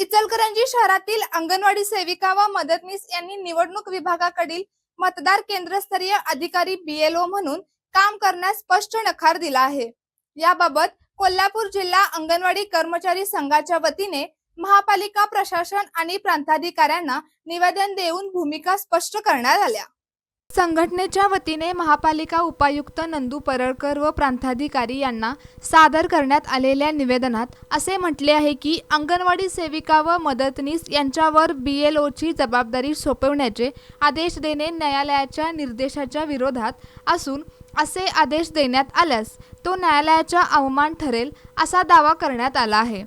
इचलकरंजी शहरातील अंगणवाडी सेविका व मदतनीस यांनी निवडणूक विभागाकडील मतदार केंद्रस्तरीय अधिकारी BLO म्हणून काम करण्यास स्पष्ट नकार दिला आहे। याबाबत कोल्हापूर जिल्हा अंगणवाडी कर्मचारी संघाच्या वतीने महापालिका प्रशासन आणि प्रांताधिकाऱ्यांना निवेदन देऊन भूमिका स्पष्ट करण्यात आल्या। संघटनेच्या वतीने महापालिका उपायुक्त नंदू परळकर व प्रांताधिकारी यांना सादर करण्यात आलेल्या निवेदनात असे म्हटले आहे की अंगणवाडी सेविका व मदतनीस यांच्यावर BLOची जबाबदारी सोपवण्याचे आदेश देणे न्यायालयाच्या निर्देशाच्या विरोधात असून असे आदेश देण्यात आल्यास तो न्यायालयाचा अवमान ठरेल असा दावा करण्यात आला आहे।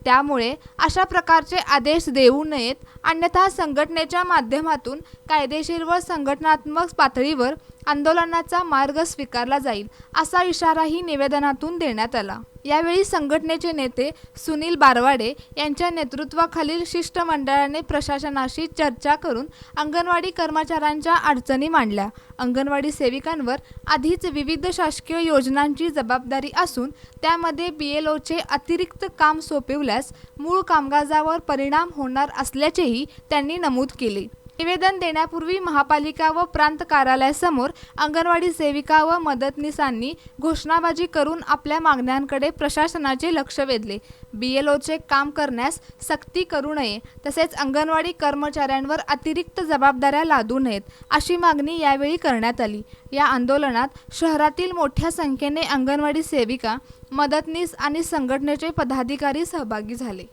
त्यामुळे अशा प्रकारचे आदेश देऊ नयेत, अन्यथा संघटनेच्या माध्यमातून कायदेशीर व संघटनात्मक पातळीवर आंदोलनाचा मार्ग स्वीकारला जाईल असा इशाराही निवेदनातून देण्यात आला। यावेळी संघटनेचे नेते सुनील बारवाडे यांच्या नेतृत्वाखालील शिष्टमंडळाने प्रशासनाशी चर्चा करून अंगणवाडी कर्मचाऱ्यांच्या अडचणी मांडल्या। अंगणवाडी सेविकांवर आधीच विविध शासकीय योजनांची जबाबदारी असून त्यामध्ये BLOचे अतिरिक्त काम सोपविल्यास मूळ कामकाजावर परिणाम होणार असल्याचेही त्यांनी नमूद केले। निवेदन देण्यापूर्वी महापालिका व प्रांत कार्यालयासमोर अंगणवाडी सेविका व मदतनीसांनी घोषणाबाजी करून आपल्या मागण्यांकडे प्रशासनाचे लक्ष वेधले। BLOचे काम करण्यास सक्ती करू नये, तसेच अंगणवाडी कर्मचाऱ्यांवर अतिरिक्त जबाबदाऱ्या लादू नयेत अशी मागणी यावेळी करण्यात आली। या आंदोलनात शहरातील मोठ्या संख्येने अंगणवाडी सेविका, मदतनीस आणि संघटनेचे पदाधिकारी सहभागी झाले।